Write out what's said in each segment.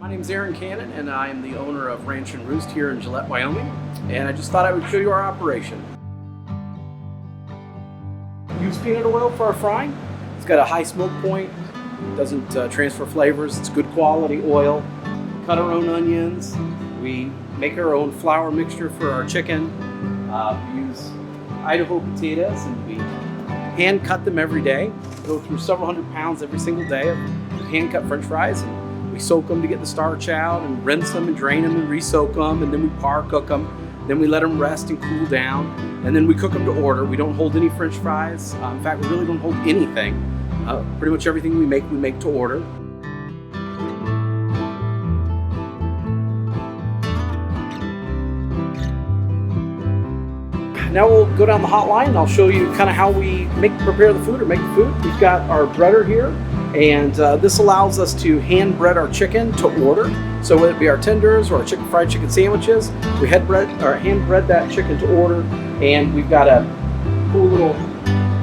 My name is Aaron Cannon, and I am the owner of Ranch and Roost here in Gillette, Wyoming. And I just thought I would show you our operation. Use peanut oil for our frying. It's got a high smoke point. It doesn't transfer flavors. It's good quality oil. Cut our own onions. We make our own flour mixture for our chicken. We use Idaho potatoes, and we hand cut them every day. Go through several hundred pounds every single day of hand cut French fries. And we soak them to get the starch out, and rinse them and drain them and re-soak them, and then we par cook them. Then we let them rest and cool down, and then we cook them to order. We don't hold any French fries. In fact, we really don't hold anything. Pretty much everything we make to order. Now we'll go down the hotline and I'll show you kind of how we prepare the food or make the food. We've got our breader here, and this allows us to hand bread our chicken to order. So whether it be our tenders or our fried chicken sandwiches, we hand bread that chicken to order, and we've got a cool little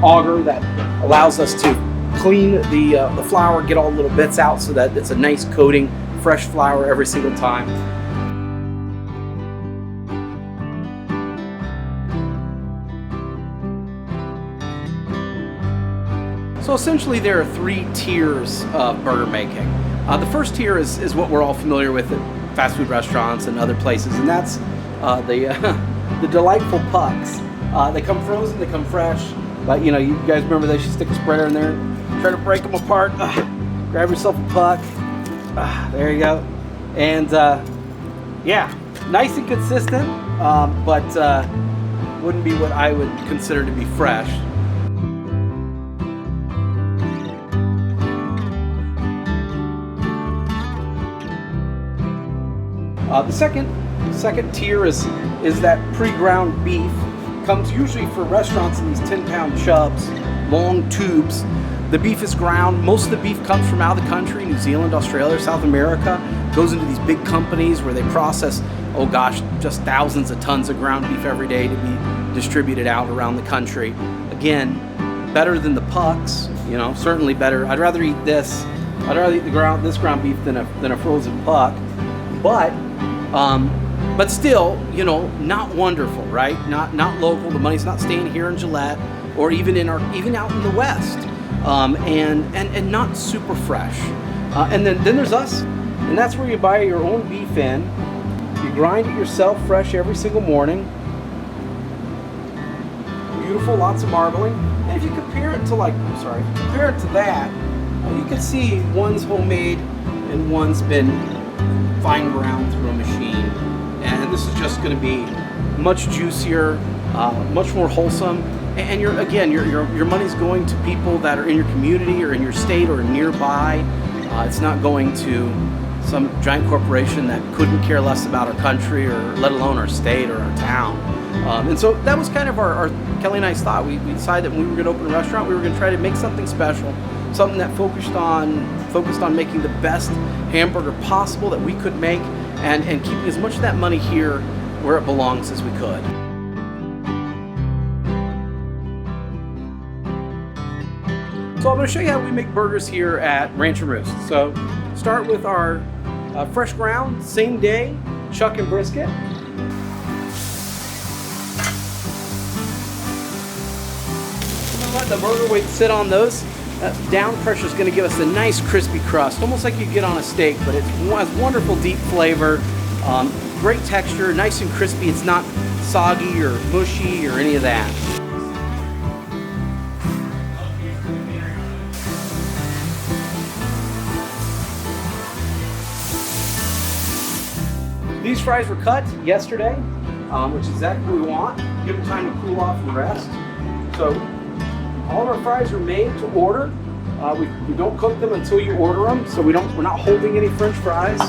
auger that allows us to clean the flour, get all the little bits out so that it's a nice coating, fresh flour every single time. So essentially there are three tiers of burger making. The first tier is what we're all familiar with at fast food restaurants and other places, and that's the delightful pucks. They come frozen, they come fresh, but you guys remember they should stick a spreader in there, try to break them apart. Grab yourself a puck. There you go. And yeah, nice and consistent, but wouldn't be what I would consider to be fresh. The second tier is that pre-ground beef. Comes usually for restaurants in these 10-pound chubs, long tubes. The beef is ground. Most of the beef comes from out of the country, New Zealand, Australia, South America. Goes into these big companies where they process, oh gosh, just thousands of tons of ground beef every day to be distributed out around the country. Again, better than the pucks, certainly better. I'd rather eat this. I'd rather eat this ground beef than a frozen puck. But still, not wonderful, right? Not local. The money's not staying here in Gillette, or even out in the West, and not super fresh. And then there's us, and that's where you buy your own beef in. You grind it yourself, fresh every single morning. Beautiful, lots of marbling. And if you compare it to that, you can see one's homemade and one's been fine ground through a machine, and this is just going to be much juicier, much more wholesome, and your money's going to people that are in your community or in your state or nearby. It's not going to some giant corporation that couldn't care less about our country, or let alone our state or our town. And so that was kind of our Kelly and I's thought. We decided that when we were going to open a restaurant, we were going to try to make something special, something that focused on making the best hamburger possible that we could make, and keeping as much of that money here where it belongs as we could. So I'm going to show you how we make burgers here at Ranch and Roost. So start with our fresh ground, same day, chuck and brisket. Let the burger weight sit on those. Down pressure is going to give us a nice crispy crust, almost like you get on a steak, but it has wonderful deep flavor, great texture, nice and crispy. It's not soggy or mushy or any of that. These fries were cut yesterday, which is exactly what we want. Give them time to cool off and rest. So all of our fries are made to order. We don't cook them until you order them, so we're not holding any French fries.